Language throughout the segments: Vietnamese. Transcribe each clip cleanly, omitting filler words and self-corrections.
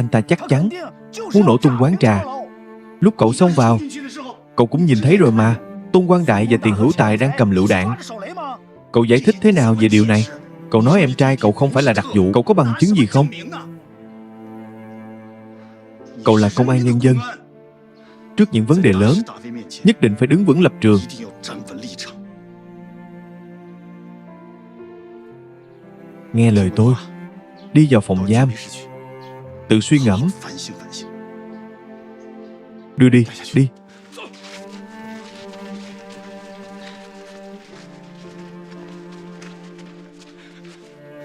Anh ta chắc chắn muốn nổ tung quán trà. Lúc cậu xông vào, cậu cũng nhìn thấy rồi mà. Tôn Quang Đại và Tiền Hữu Tài đang cầm lựu đạn. Cậu giải thích thế nào về điều này? Cậu nói em trai cậu không phải là đặc vụ. Cậu có bằng chứng gì không? Cậu là công an nhân dân. Trước những vấn đề lớn, nhất định phải đứng vững lập trường. Nghe lời tôi, đi vào phòng giam, tự suy ngẫm. Đưa đi, đi.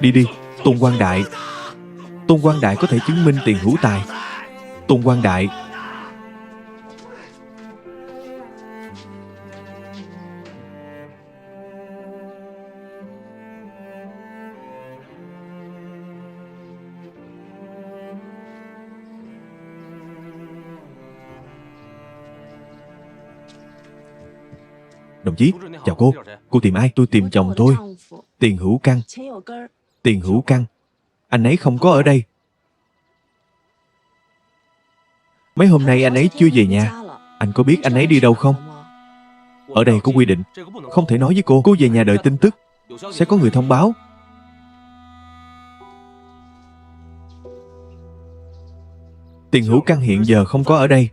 Đi đi, Tôn Quang Đại. Tôn Quang Đại có thể chứng minh Tiền Hữu Tài. Tôn Quang Đại. Đồng chí, chào cô. Cô tìm ai? Tôi tìm chồng tôi, Tiền Hữu Căn. Tiền Hữu Căn. Anh ấy không có ở đây. Mấy hôm nay anh ấy chưa về nhà. Anh có biết anh ấy đi đâu không? Ở đây có quy định, không thể nói với cô. Cô về nhà đợi tin tức, sẽ có người thông báo. Tiền Hữu Căn hiện giờ không có ở đây.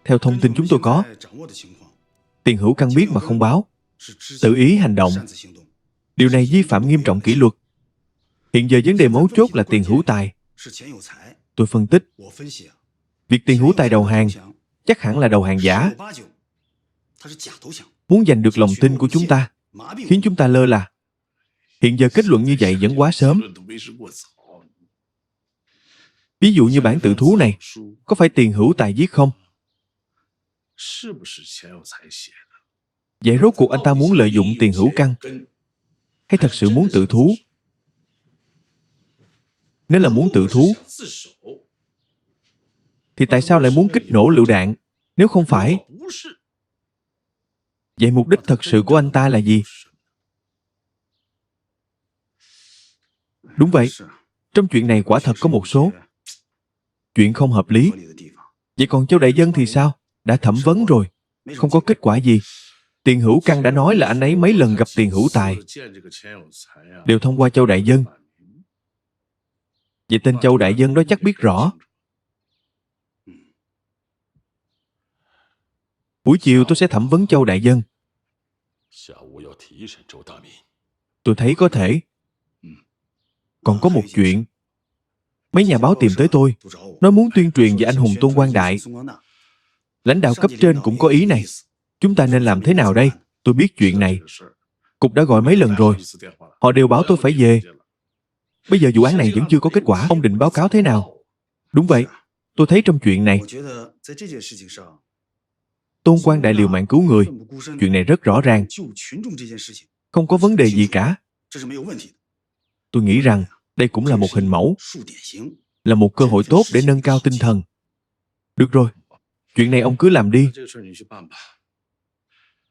Theo thông tin chúng tôi có, Tiền Hữu Căn biết mà không báo, tự ý hành động. Điều này vi phạm nghiêm trọng kỷ luật. Hiện giờ vấn đề mấu chốt là Tiền Hữu Tài. Tôi phân tích, việc Tiền Hữu Tài đầu hàng chắc hẳn là đầu hàng giả, muốn giành được lòng tin của chúng ta, khiến chúng ta lơ là. Hiện giờ kết luận như vậy vẫn quá sớm. Ví dụ như bản tự thú này, có phải Tiền Hữu Tài viết không? Vậy rốt cuộc anh ta muốn lợi dụng Tiền Hữu Căn, hay thật sự muốn tự thú? Nếu là muốn tự thú, thì tại sao lại muốn kích nổ lựu đạn? Nếu không phải, vậy mục đích thật sự của anh ta là gì? Đúng vậy, trong chuyện này quả thật có một số chuyện không hợp lý. Vậy còn Châu Đại Dân thì sao? Đã thẩm vấn rồi, không có kết quả gì. Tiền Hữu Căn đã nói là anh ấy mấy lần gặp Tiền Hữu Tài đều thông qua Châu Đại Dân. Vậy tên Châu Đại Dân đó chắc biết rõ. Buổi chiều tôi sẽ thẩm vấn Châu Đại Dân. Tôi thấy có thể. Còn có một chuyện. Mấy nhà báo tìm tới tôi, nói muốn tuyên truyền về anh hùng Tôn Quang Đại. Lãnh đạo cấp trên cũng có ý này. Chúng ta nên làm thế nào đây? Tôi biết chuyện này. Cục đã gọi mấy lần rồi. Họ đều bảo tôi phải về. Bây giờ vụ án này vẫn chưa có kết quả. Ông định báo cáo thế nào? Đúng vậy. Tôi thấy trong chuyện này, Tôn Quang Đại liều mạng cứu người. Chuyện này rất rõ ràng. Không có vấn đề gì cả. Tôi nghĩ rằng đây cũng là một hình mẫu, là một cơ hội tốt để nâng cao tinh thần. Được rồi, chuyện này ông cứ làm đi.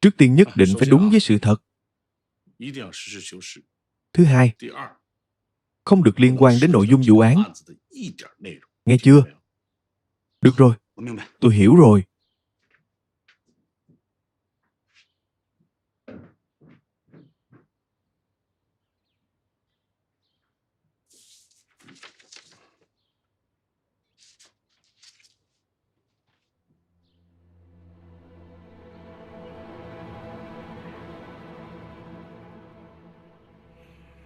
Trước tiên nhất định phải đúng với sự thật. Thứ hai, không được liên quan đến nội dung vụ án. Nghe chưa? Được rồi, tôi hiểu rồi.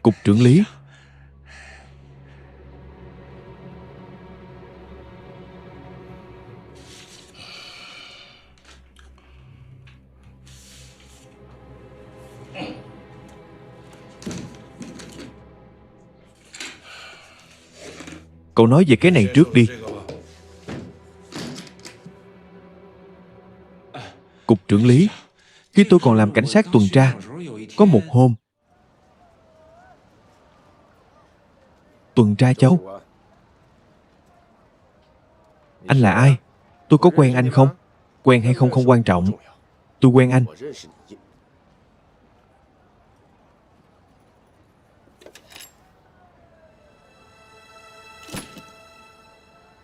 Cục trưởng lý. Cậu nói về cái này trước đi. Cục trưởng lý, khi tôi còn làm cảnh sát tuần tra, có một hôm, tuần tra Châu. Anh là ai? Tôi có quen anh không? Quen hay không không quan trọng. Tôi quen anh.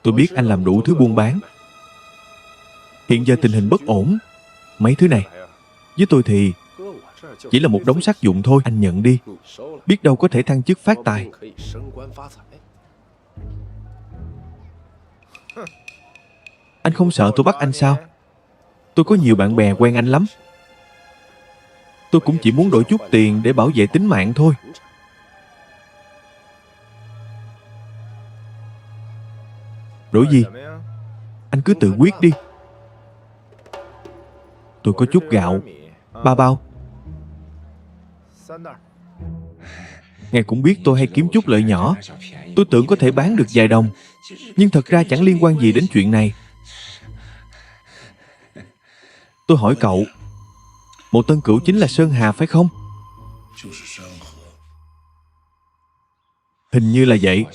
Tôi biết anh làm đủ thứ buôn bán. Hiện giờ tình hình bất ổn. Mấy thứ này, với tôi thì chỉ là một đống sắt vụn thôi. Anh nhận đi. Biết đâu có thể thăng chức phát tài. Anh không sợ tôi bắt anh sao? Tôi có nhiều bạn bè quen anh lắm. Tôi cũng chỉ muốn đổi chút tiền để bảo vệ tính mạng thôi. Đổi gì? Anh cứ tự quyết đi. Tôi có chút gạo. 3 bao. Ngài cũng biết tôi hay kiếm chút lợi nhỏ. Tôi tưởng có thể bán được vài đồng. Nhưng thật ra chẳng liên quan gì đến chuyện này. Tôi hỏi cậu, Mộ Tân Cửu chính là Sơn Hà phải không? Hình như là vậy.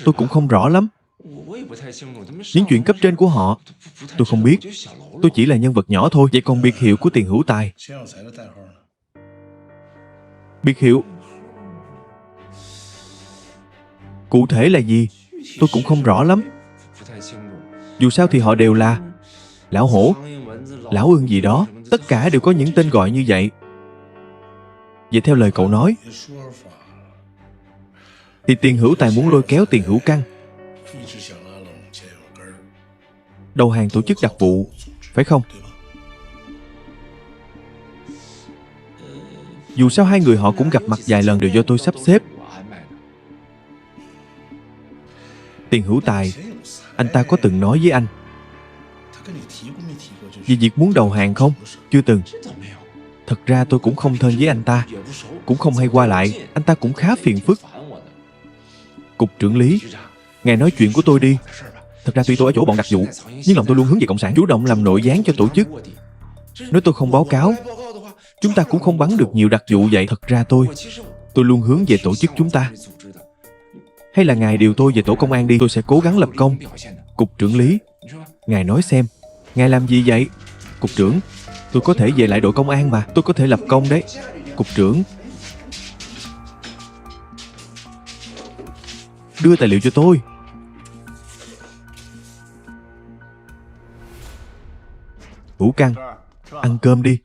Tôi cũng không rõ lắm. Những chuyện cấp trên của họ tôi không biết. Tôi chỉ là nhân vật nhỏ thôi. Vậy còn biệt hiệu của Tiền Hữu Tài? Biệt hiệu cụ thể là gì? Tôi cũng không rõ lắm. Dù sao thì họ đều là Lão Hổ, Lão Ưng gì đó. Tất cả đều có những tên gọi như vậy. Vậy theo lời cậu nói thì Tiền Hữu Tài muốn lôi kéo Tiền Hữu Căn đầu hàng tổ chức đặc vụ, phải không? Dù sao hai người họ cũng gặp mặt vài lần đều do tôi sắp xếp. Tiền Hữu Tài, anh ta có từng nói với anh về việc muốn đầu hàng không? Chưa từng. Thật ra tôi cũng không thân với anh ta, cũng không hay qua lại. Anh ta cũng khá phiền phức. Cục trưởng lý, ngài nói chuyện của tôi đi. Thật ra tuy tôi ở chỗ bọn đặc vụ, nhưng lòng tôi luôn hướng về cộng sản, chủ động làm nội gián cho tổ chức. Nếu tôi không báo cáo, chúng ta cũng không bắn được nhiều đặc vụ vậy. Thật ra tôi luôn hướng về tổ chức chúng ta. Hay là ngài điều tôi về tổ công an đi, tôi sẽ cố gắng lập công. Cục trưởng lý, ngài nói xem, ngài làm gì vậy? Cục trưởng, tôi có thể về lại đội công an mà. Tôi có thể lập công đấy. Cục trưởng, đưa tài liệu cho tôi. Hữu Căn, ăn cơm đi.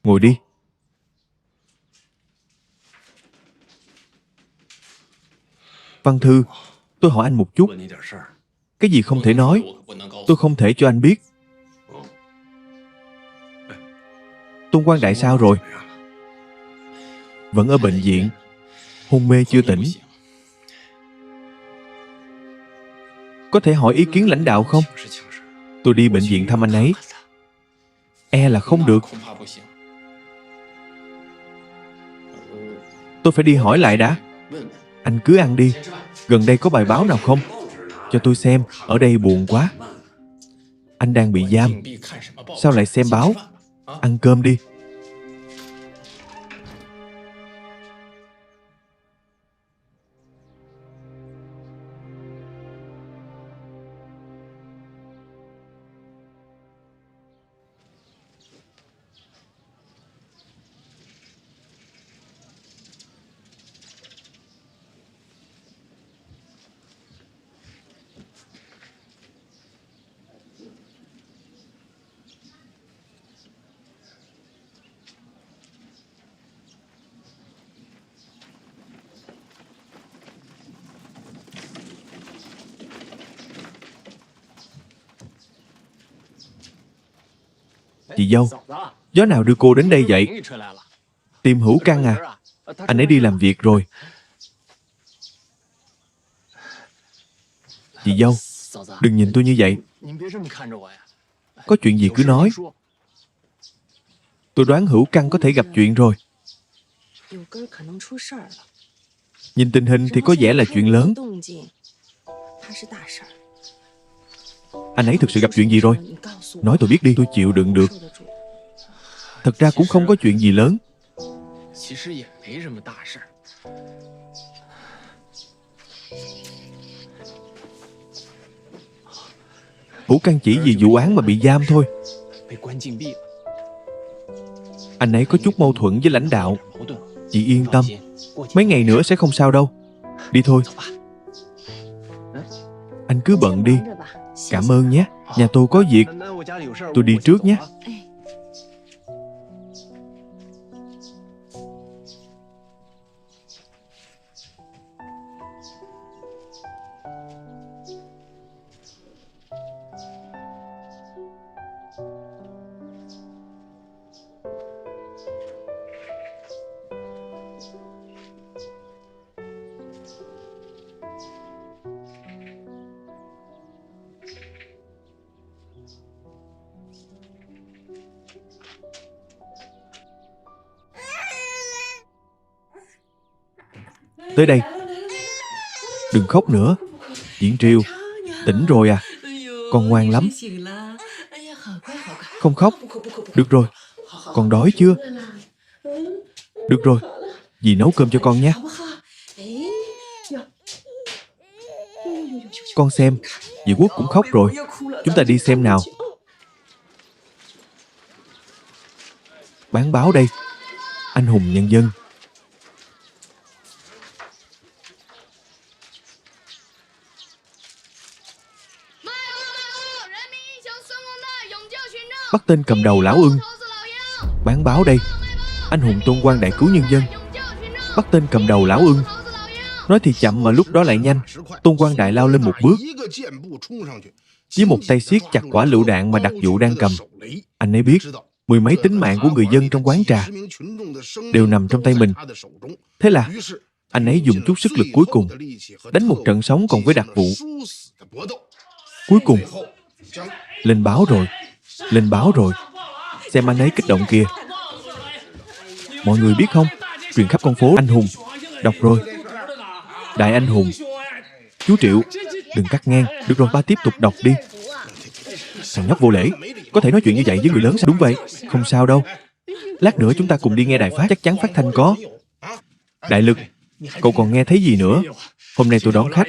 Ngồi đi. Văn Thư, tôi hỏi anh một chút. Cái gì không thể nói, tôi không thể cho anh biết. Tôn Quang Đại sao rồi? Vẫn ở bệnh viện, hôn mê chưa tỉnh. Có thể hỏi ý kiến lãnh đạo không? Tôi đi bệnh viện thăm anh ấy. E là không được. Tôi phải đi hỏi lại đã. Anh cứ ăn đi. Gần đây có bài báo nào không? Cho tôi xem, ở đây buồn quá. Anh đang bị giam, sao lại xem báo? Ăn cơm đi. Chị dâu, Gió nào đưa cô đến đây vậy? Tìm Hữu Căn à? Anh ấy đi làm việc rồi. Chị dâu, đừng nhìn tôi như vậy. Có chuyện gì cứ nói. Tôi đoán Hữu Căn có thể gặp chuyện rồi. Nhìn tình hình thì có vẻ là chuyện lớn. Anh ấy thực sự gặp chuyện gì rồi? Nói tôi biết đi, tôi chịu đựng được. Thật ra cũng không có chuyện gì lớn. Hữu Căn chỉ vì vụ án mà bị giam thôi. Anh ấy có chút mâu thuẫn với lãnh đạo. Chị yên tâm, mấy ngày nữa sẽ không sao đâu. Đi thôi. Anh cứ bận đi. Cảm ơn nhé. Nhà tôi có việc. Tôi đi trước nhé. Tới đây. Đừng khóc nữa. Diễn Triều, tỉnh rồi à? Con ngoan lắm. Không khóc. Được rồi. Con đói chưa? Được rồi. Dì nấu cơm cho con nhé. Con xem, dì Quốc cũng khóc rồi. Chúng ta đi xem nào. Bán báo đây. Anh hùng nhân dân. Bắt tên cầm đầu Lão Ưng. Bán báo đây. Anh hùng Tôn Quang Đại cứu nhân dân. Bắt tên cầm đầu Lão Ưng. Nói thì chậm mà lúc đó lại nhanh. Tôn Quang Đại lao lên một bước, với một tay siết chặt quả lựu đạn mà đặc vụ đang cầm. Anh ấy biết mười mấy tính mạng của người dân trong quán trà đều nằm trong tay mình. Thế là anh ấy dùng chút sức lực cuối cùng đánh một trận sống còn với đặc vụ. Cuối cùng lên báo rồi. Lên báo rồi. Xem anh ấy kích động kìa. Mọi người biết không? Truyền khắp con phố. Anh hùng. Đọc rồi. Đại anh hùng. Chú Triệu, đừng cắt ngang. Được rồi, ba tiếp tục đọc đi. Thằng nhóc vô lễ. Có thể nói chuyện như vậy với người lớn sao? Đúng vậy. Không sao đâu. Lát nữa chúng ta cùng đi nghe đài phát. Chắc chắn phát thanh có. Đại Lực, cậu còn nghe thấy gì nữa? Hôm nay tôi đón khách.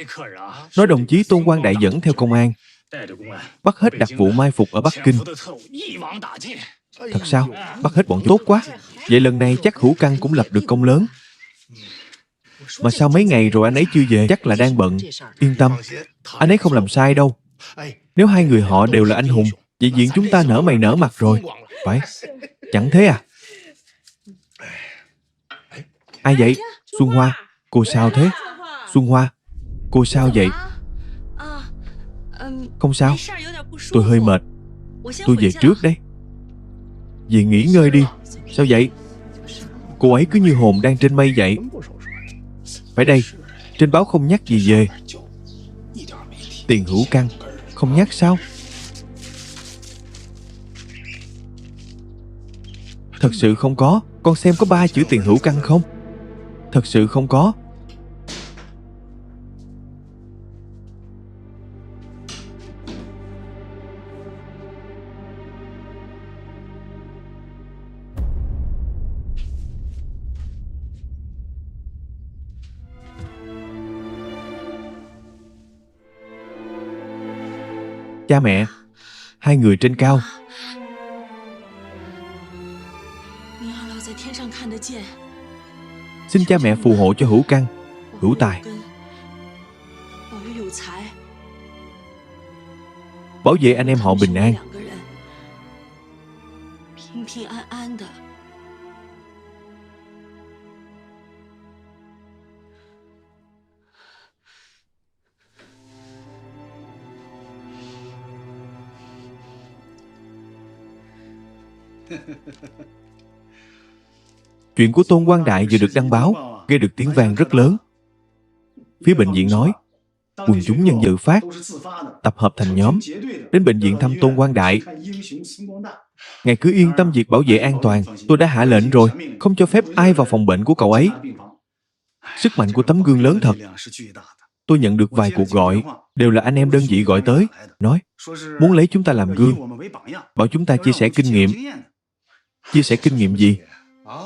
Nói đồng chí Tôn Quang Đại dẫn theo công an bắt hết đặc vụ mai phục ở Bắc Kinh. Thật sao? Bắt hết bọn tốt quá. Vậy lần này chắc Hữu Căn cũng lập được công lớn. Mà sao mấy ngày rồi anh ấy chưa về? Chắc là đang bận. Yên tâm, anh ấy không làm sai đâu. Nếu hai người họ đều là anh hùng, vậy diện chúng ta nở mày nở mặt rồi. Phải. Chẳng thế à? Ai vậy? Xuân Hoa. Cô sao thế? Xuân Hoa, cô sao vậy? Không sao. Tôi hơi mệt. Tôi về trước đây. Về nghỉ ngơi đi. Sao vậy? Cô ấy cứ như hồn đang trên mây vậy. Phải đây. Trên báo không nhắc gì về tiền Hữu Căn. Không nhắc sao? Thật sự không có. Con xem có 3 chữ tiền Hữu Căn không? Thật sự không có. Cha mẹ, hai người trên cao. Xin cha mẹ phù hộ cho Hữu Căn, hữu tài, bảo vệ anh em họ bình an. Chuyện của Tôn Quang Đại vừa được đăng báo, gây được tiếng vang rất lớn. Phía bệnh viện nói, quần chúng nhân tự phát, tập hợp thành nhóm, đến bệnh viện thăm Tôn Quang Đại. Ngài cứ yên tâm việc bảo vệ an toàn, tôi đã hạ lệnh rồi, không cho phép ai vào phòng bệnh của cậu ấy. Sức mạnh của tấm gương lớn thật. Tôi nhận được vài cuộc gọi, đều là anh em đơn vị gọi tới, nói, muốn lấy chúng ta làm gương, bảo chúng ta chia sẻ kinh nghiệm. Chia sẻ kinh nghiệm gì?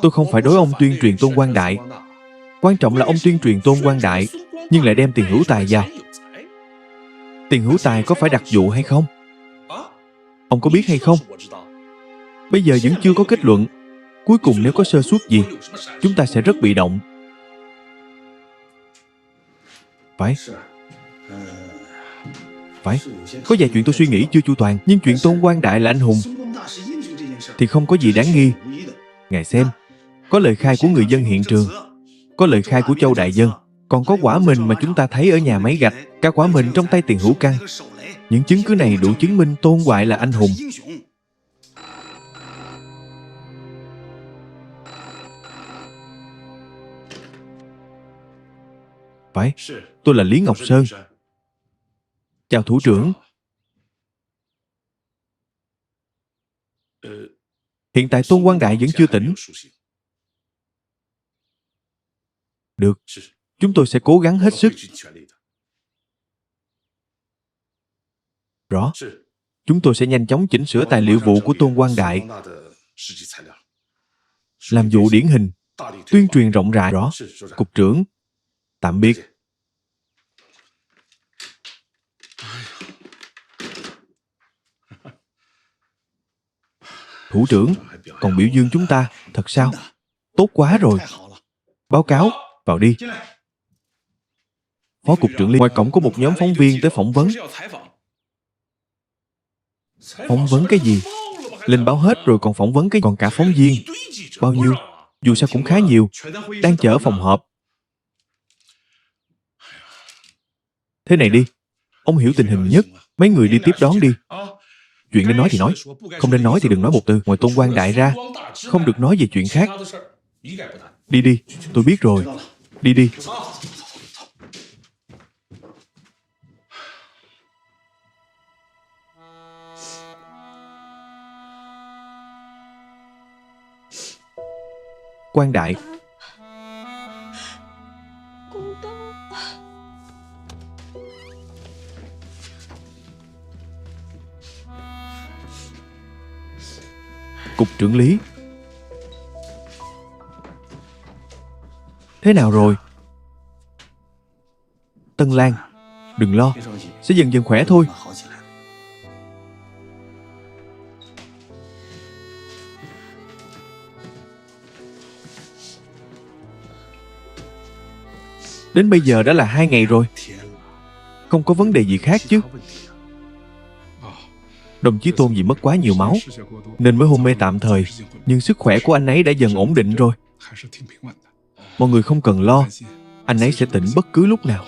Tôi không phải đối ông tuyên truyền Tôn Quang Đại. Quan trọng là ông tuyên truyền Tôn Quang Đại, nhưng lại đem Tiền Hữu Tài vào. Tiền Hữu Tài có phải đặc vụ hay không? Ông có biết hay không? Bây giờ vẫn chưa có kết luận. Cuối cùng nếu có sơ suất gì, chúng ta sẽ rất bị động. Phải. Có vài chuyện tôi suy nghĩ chưa chu toàn, nhưng chuyện Tôn Quang Đại là anh hùng thì không có gì đáng nghi. Ngài xem, có lời khai của người dân hiện trường, có lời khai của Châu Đại Dân, còn có quả mìn mà chúng ta thấy ở nhà máy gạch, cả quả mìn trong tay Tiền Hữu Căn. Những chứng cứ này đủ chứng minh Tôn Hoài là anh hùng. Phải, tôi là Lý Ngọc Sơn. Chào thủ trưởng. Hiện tại Tôn Quang Đại vẫn chưa tỉnh. Được, chúng tôi sẽ cố gắng hết sức. Rõ. Chúng tôi sẽ nhanh chóng chỉnh sửa tài liệu vụ của Tôn Quang Đại. Làm vụ điển hình, tuyên truyền rộng rãi. Rõ. Cục trưởng, tạm biệt. Thủ trưởng, còn biểu dương chúng ta, thật sao? Tốt quá rồi. Báo cáo, vào đi. Phó cục trưởng Lý, ngoài cổng có một nhóm phóng viên tới phỏng vấn. Phỏng vấn cái gì? Lên báo hết rồi còn phỏng vấn cái, còn cả phóng viên. Bao nhiêu? Dù sao cũng khá nhiều. Đang chờ ở phòng họp. Thế này đi, ông hiểu tình hình nhất, mấy người đi tiếp đón đi. Chuyện nên nói thì nói, không nên nói thì đừng nói một từ. Ngoài Tôn Quang Đại ra, không được nói về chuyện khác. Đi đi, tôi biết rồi. Đi đi. Quang Đại. Cục trưởng Lý. Thế nào rồi? Tân Lan, đừng lo, sẽ dần dần khỏe thôi. Đến bây giờ đã là 2 ngày rồi. Không có vấn đề gì khác chứ? Đồng chí Tôn vì mất quá nhiều máu nên mới hôn mê tạm thời, nhưng sức khỏe của anh ấy đã dần ổn định rồi. Mọi người không cần lo, anh ấy sẽ tỉnh bất cứ lúc nào.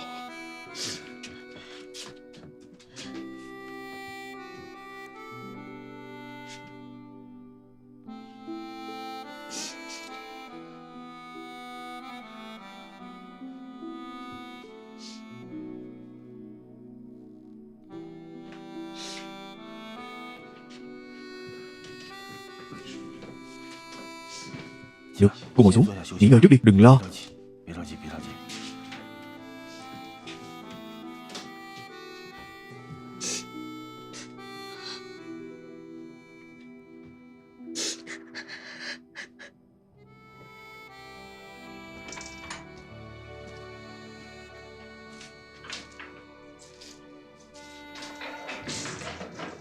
Được, cô ngồi xuống, nghỉ ngơi trước đi, đừng lo.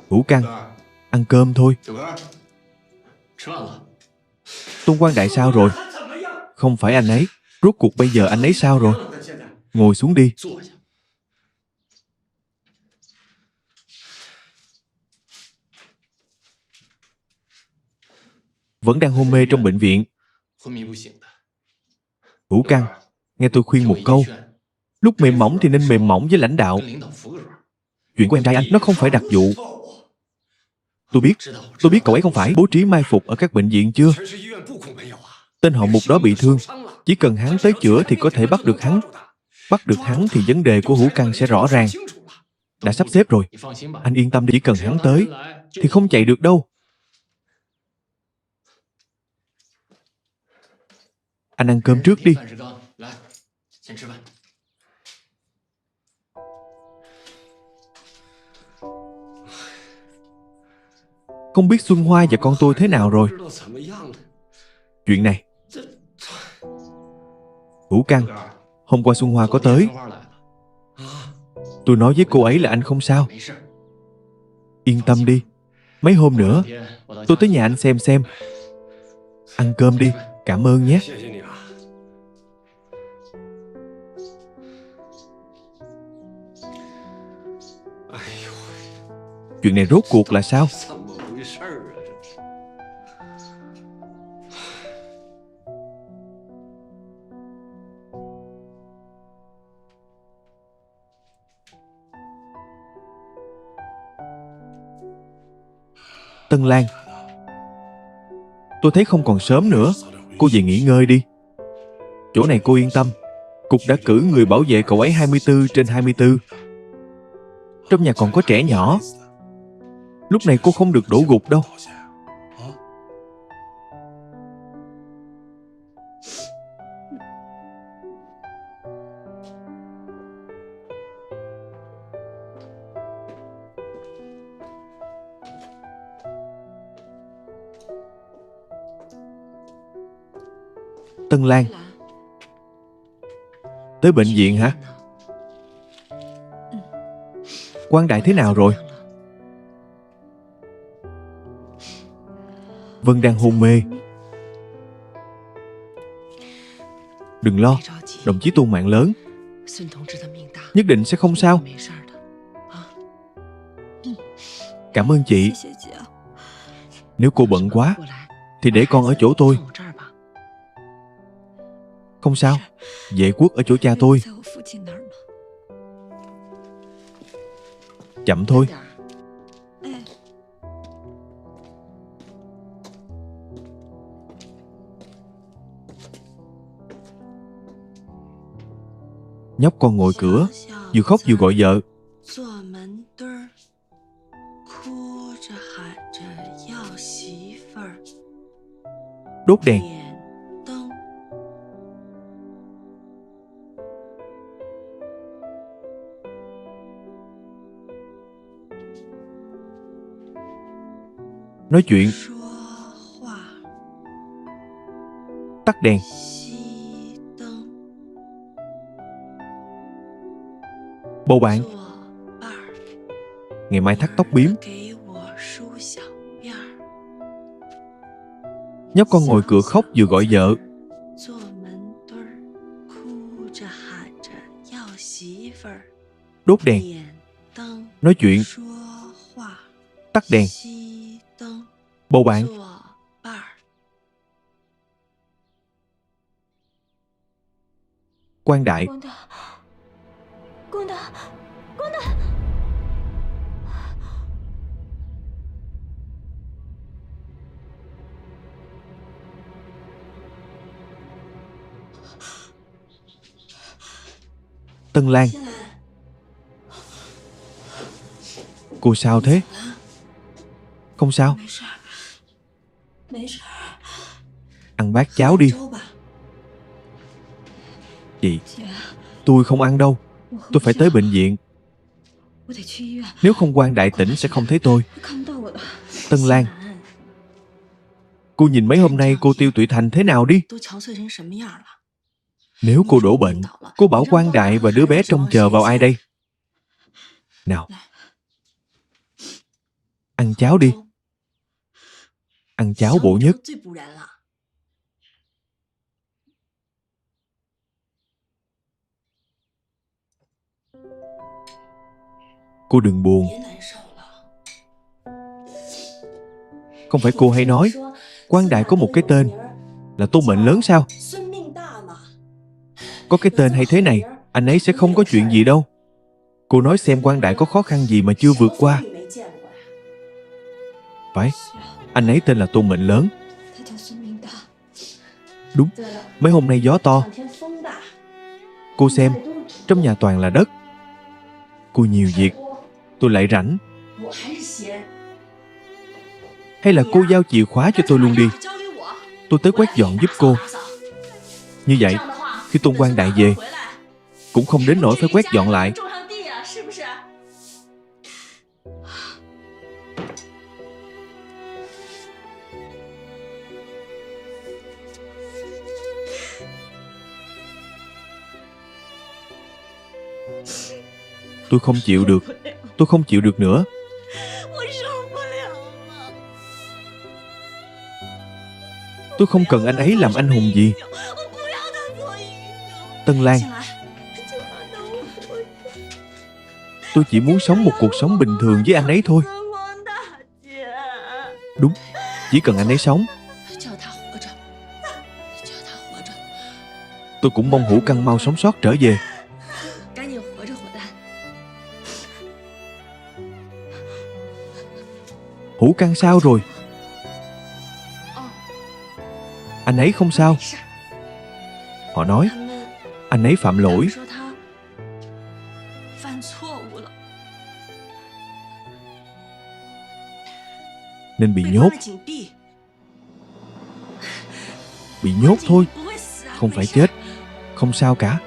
Hữu Căn, ăn cơm thôi. Tôn Quang Đại sao rồi? Không phải anh ấy. Rốt cuộc bây giờ anh ấy sao rồi? Ngồi xuống đi. Vẫn đang hôn mê trong bệnh viện. Hữu Căn, nghe tôi khuyên một câu. Lúc mềm mỏng thì nên mềm mỏng với lãnh đạo. Chuyện của em trai anh nó không phải đặc vụ. Tôi biết cậu ấy không phải bố trí mai phục ở các bệnh viện chưa? Tên họ Mục đó bị thương, chỉ cần hắn tới chữa thì có thể bắt được hắn. Bắt được hắn thì vấn đề của Hữu Căn sẽ rõ ràng. Đã sắp xếp rồi. Anh yên tâm đi, chỉ cần hắn tới thì không chạy được đâu. Anh ăn cơm trước đi. Không biết Xuân Hoa và con tôi thế nào rồi. Chuyện này, Hữu Căn, hôm qua Xuân Hoa có tới. Tôi nói với cô ấy là anh không sao. Yên tâm đi, mấy hôm nữa tôi tới nhà anh xem. Ăn cơm đi, cảm ơn nhé. Chuyện này rốt cuộc là sao? Tân Lan, tôi thấy không còn sớm nữa. Cô về nghỉ ngơi đi. Chỗ này cô yên tâm. Cục đã cử người bảo vệ cậu ấy 24/24. Trong nhà còn có trẻ nhỏ. Lúc này cô không được đổ gục đâu. Tân Lan, tới bệnh viện hả? Quang Đại thế nào rồi? Vân đang hôn mê. Đừng lo, đồng chí Tôn mạng lớn, nhất định sẽ không sao. Cảm ơn chị. Nếu cô bận quá thì để con ở chỗ tôi. Không sao, Vệ Quốc ở chỗ cha tôi. Chậm thôi. Nhóc con ngồi cửa, vừa khóc vừa gọi vợ. Đốt đèn. Nói chuyện. Tắt đèn. Bầu bạn, ngày mai thắt tóc bím. Nhóc con ngồi cửa khóc vừa gọi vợ. Đốt đèn. Nói chuyện. Tắt đèn. Bầu bạn. Quang Đại. Tân Lan. Cô sao thế? Không sao. Ăn bát cháo đi. Chị, tôi không ăn đâu. Tôi phải tới bệnh viện. Nếu không Quang Đại tỉnh sẽ không thấy tôi. Tân Lan, cô nhìn mấy hôm nay cô Tiêu Tụy Thành thế nào đi. Nếu cô đổ bệnh, cô bảo Quang Đại và đứa bé trông chờ vào ai đây? Nào, ăn cháo đi. Ăn cháo bổ nhất. Cô đừng buồn. Không phải cô hay nói Quang Đại có một cái tên là Tôn Mệnh Lớn sao? Có cái tên hay thế này, anh ấy sẽ không có chuyện gì đâu. Cô nói xem Quang Đại có khó khăn gì mà chưa vượt qua. Phải, anh ấy tên là Tôn Mệnh Lớn. Đúng, mấy hôm nay gió to. Cô xem, trong nhà toàn là đất. Cô nhiều việc, tôi lại rảnh. Hay là cô giao chìa khóa cho tôi luôn đi. Tôi tới quét dọn giúp cô. Như vậy, khi Tôn Quang Đại về, cũng không đến nỗi phải quét dọn lại. Tôi không chịu được. Tôi không chịu được nữa. Tôi không cần anh ấy làm anh hùng gì. Tân Lan, tôi chỉ muốn sống một cuộc sống bình thường với anh ấy thôi. Đúng, chỉ cần anh ấy sống. Tôi cũng mong Hữu Căn mau sống sót trở về. Hữu Căn sao rồi? Anh ấy không sao. Họ nói anh ấy phạm lỗi. Nên bị nhốt. Bị nhốt thôi, không phải chết. Không sao cả.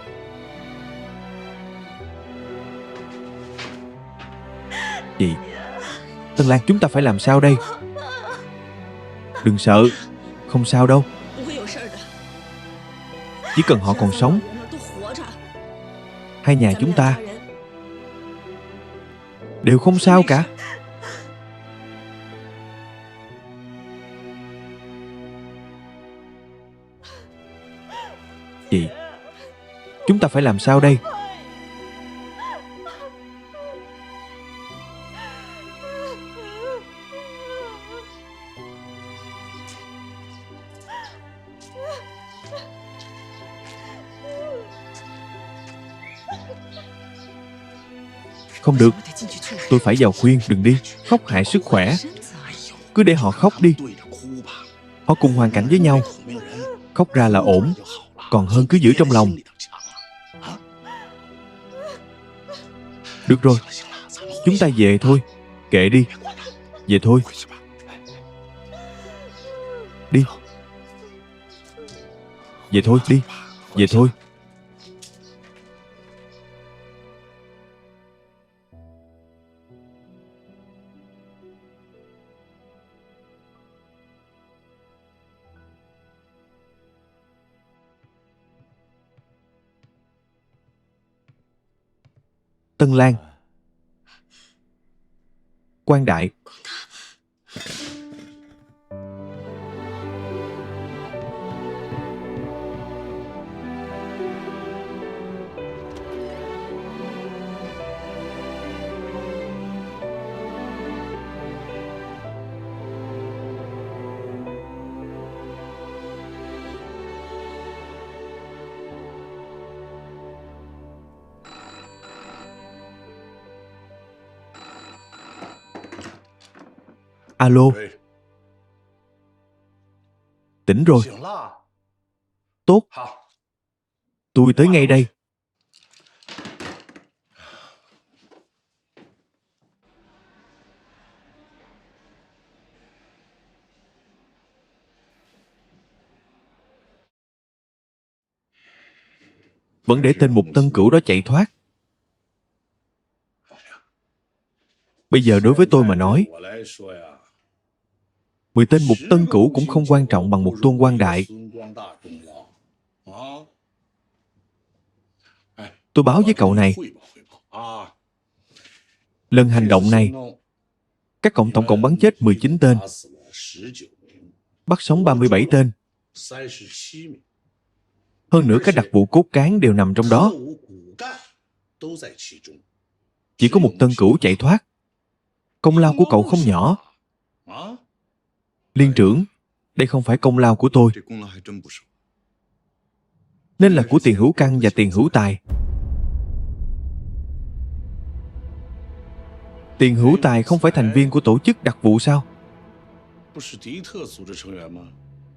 Chị, Tân Lan, chúng ta phải làm sao đây? Đừng sợ, không sao đâu. Chỉ cần họ còn sống, hai nhà chúng ta đều không sao cả. Chị, chúng ta phải làm sao đây? Không được, tôi phải vào khuyên. Đừng đi, khóc hại sức khỏe. Cứ để họ khóc đi. Họ cùng hoàn cảnh với nhau. Khóc ra là ổn, còn hơn cứ giữ trong lòng. Được rồi, chúng ta về thôi. Kệ đi. Về thôi. Đi. Về thôi, đi. Về thôi. Tân Lan. Quang Đại. Alo. Tỉnh rồi. Tốt. Tôi tới ngay đây. Vẫn để tên Mục Tân Cửu đó chạy thoát. Bây giờ đối với tôi mà nói, 10 tên Mục Tân Cửu cũng không quan trọng bằng một Tôn Quang Đại. Tôi báo với cậu này, lần hành động này, các cậu tổng cộng bắn chết 19 tên, bắt sống 37 tên. Hơn nữa các đặc vụ cốt cán đều nằm trong đó. Chỉ có một Tân Cửu chạy thoát. Công lao của cậu không nhỏ. Liên trưởng, đây không phải công lao của tôi, nên là của Tiền Hữu Căn và Tiền Hữu Tài. Tiền Hữu Tài không phải thành viên của tổ chức đặc vụ sao?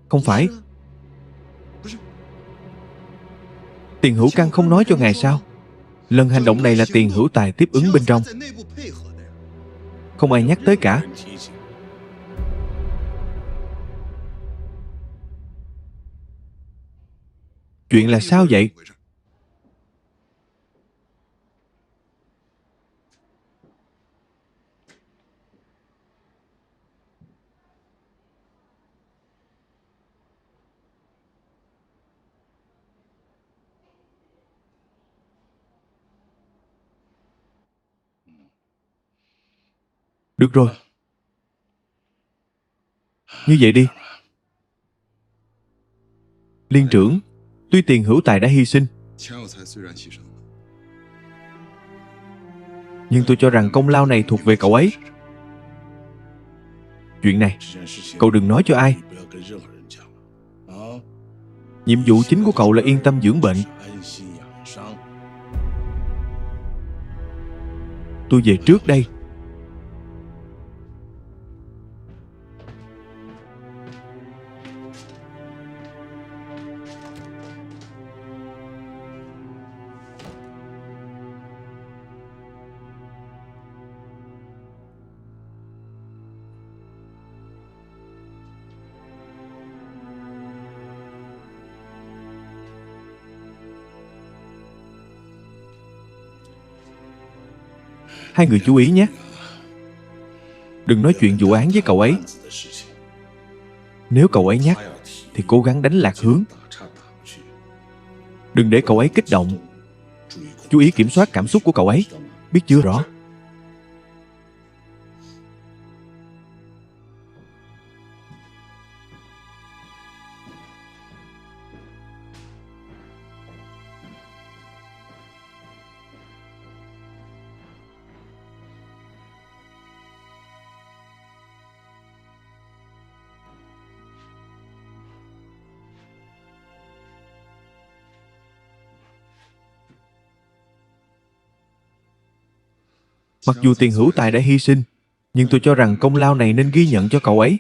Không phải. Tiền Hữu Căn không nói cho ngài sao? Lần hành động này là Tiền Hữu Tài tiếp ứng bên trong. Không ai nhắc tới cả. Chuyện là sao vậy? Được rồi. Như vậy đi. Liên trưởng, tuy Tiền Hữu Tài đã hy sinh, nhưng tôi cho rằng công lao này thuộc về cậu ấy. Chuyện này, cậu đừng nói cho ai. Nhiệm vụ chính của cậu là yên tâm dưỡng bệnh. Tôi về trước đây. Hai người chú ý nhé. Đừng nói chuyện vụ án với cậu ấy. Nếu cậu ấy nhắc thì cố gắng đánh lạc hướng. Đừng để cậu ấy kích động. Chú ý kiểm soát cảm xúc của cậu ấy. Biết chưa? Rõ. Mặc dù Tiền Hữu Tài đã hy sinh, nhưng tôi cho rằng công lao này nên ghi nhận cho cậu ấy.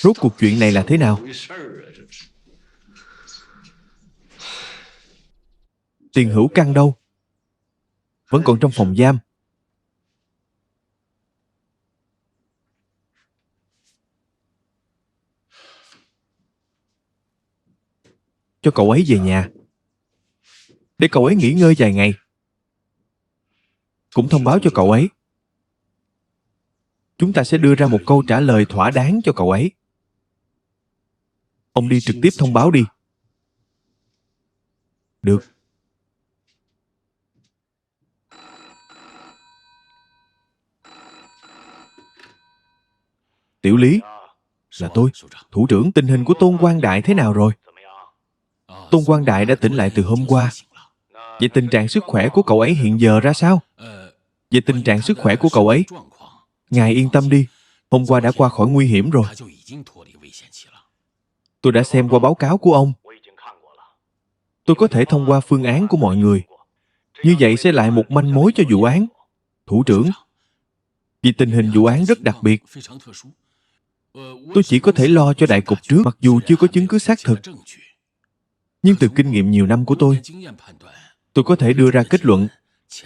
Rốt cuộc chuyện này là thế nào? Tiền Hữu Căn đâu? Vẫn còn trong phòng giam. Cho cậu ấy về nhà, để cậu ấy nghỉ ngơi vài ngày. Cũng thông báo cho cậu ấy, chúng ta sẽ đưa ra một câu trả lời thỏa đáng cho cậu ấy. Ông đi trực tiếp thông báo đi. Được. Tiểu Lý, là tôi. Thủ trưởng, tình hình của Tôn Quang Đại thế nào rồi? Tôn Quang Đại đã tỉnh lại từ hôm qua. Vậy tình trạng sức khỏe của cậu ấy hiện giờ ra sao? Về tình trạng sức khỏe của cậu ấy, ngài yên tâm đi. Hôm qua đã qua khỏi nguy hiểm rồi. Tôi đã xem qua báo cáo của ông. Tôi có thể thông qua phương án của mọi người. Như vậy sẽ lại một manh mối cho vụ án. Thủ trưởng, vì tình hình vụ án rất đặc biệt, tôi chỉ có thể lo cho đại cục trước, mặc dù chưa có chứng cứ xác thực. Nhưng từ kinh nghiệm nhiều năm của tôi có thể đưa ra kết luận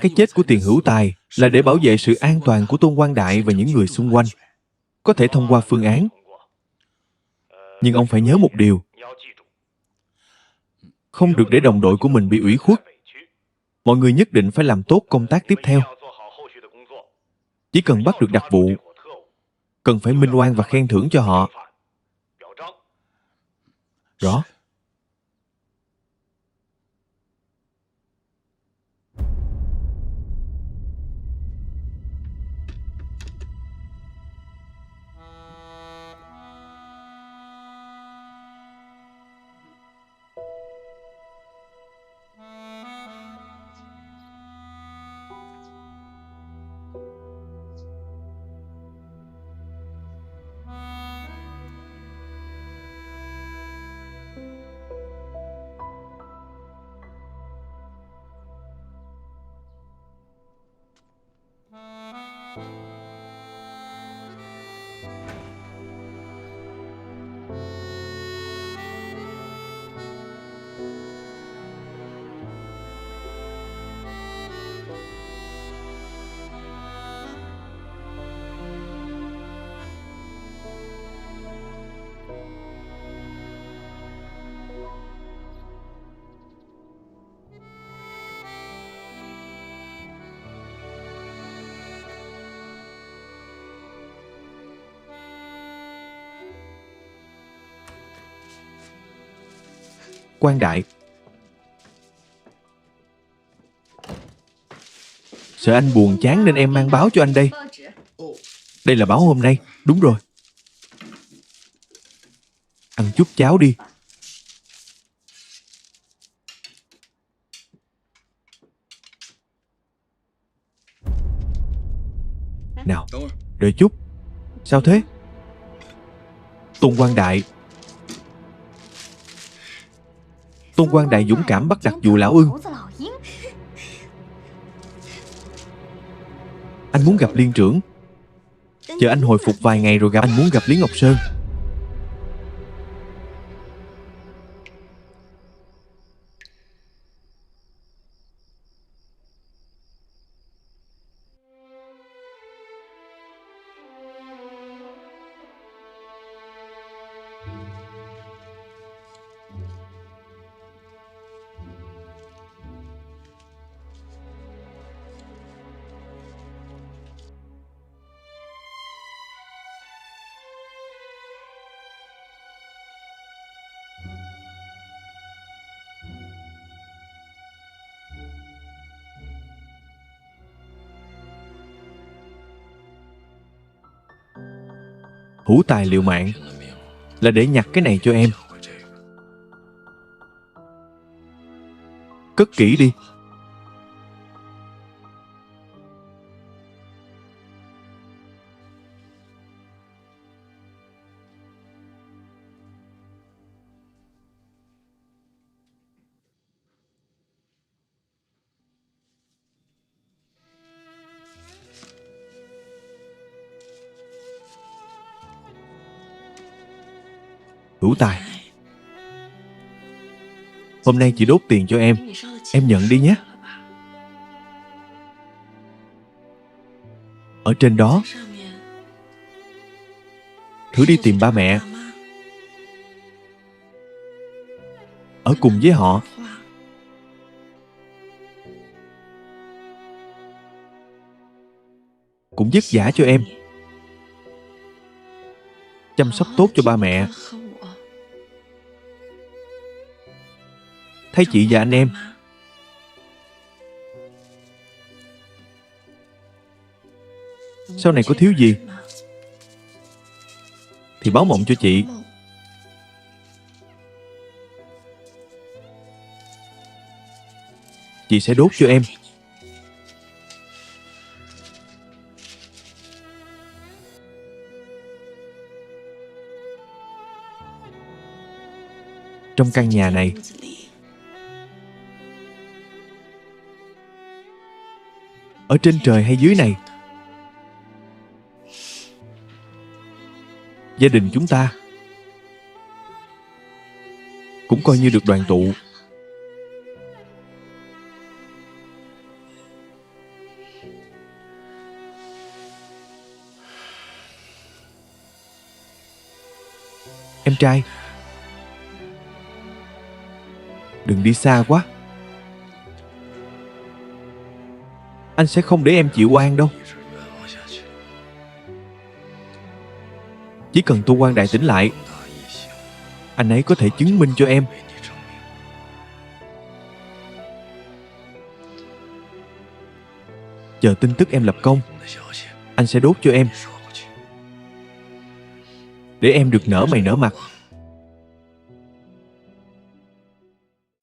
cái chết của Tiền Hữu Tài là để bảo vệ sự an toàn của Tôn Quang Đại và những người xung quanh. Có thể thông qua phương án. Nhưng ông phải nhớ một điều. Không được để đồng đội của mình bị ủy khuất. Mọi người nhất định phải làm tốt công tác tiếp theo. Chỉ cần bắt được đặc vụ, cần phải minh oan và khen thưởng cho họ. Rõ. quan đại. Sợ anh buồn chán nên em mang báo cho anh đây. Đây là báo hôm nay. Đúng rồi. Ăn chút cháo đi. Nào, đợi chút. Sao thế? Tôn Quang Đại. Tôn Quang Đại dũng cảm bắt đặt dụ lão ưng. Anh muốn gặp Liên trưởng. Chờ anh hồi phục vài ngày rồi gặp. Anh muốn gặp Lý Ngọc Sơn. Hữu tài liệu mạng là để nhặt cái này cho em. Cất kỹ đi. Hữu tài, hôm nay chị đốt tiền cho em nhận đi nhé. Ở trên đó, thử đi tìm ba mẹ, ở cùng với họ. Cũng vất vả cho em, chăm sóc tốt cho ba mẹ. Thấy chị và anh em, sau này có thiếu gì thì báo mộng cho chị. Chị sẽ đốt cho em. Trong căn nhà này, ở trên trời hay dưới này, gia đình chúng ta cũng coi như được đoàn tụ. Em trai, đừng đi xa quá. Anh sẽ không để em chịu oan đâu. Chỉ cần Tô Quang Đại tỉnh lại, anh ấy có thể chứng minh cho em. Chờ tin tức em lập công, anh sẽ đốt cho em, để em được nở mày nở mặt.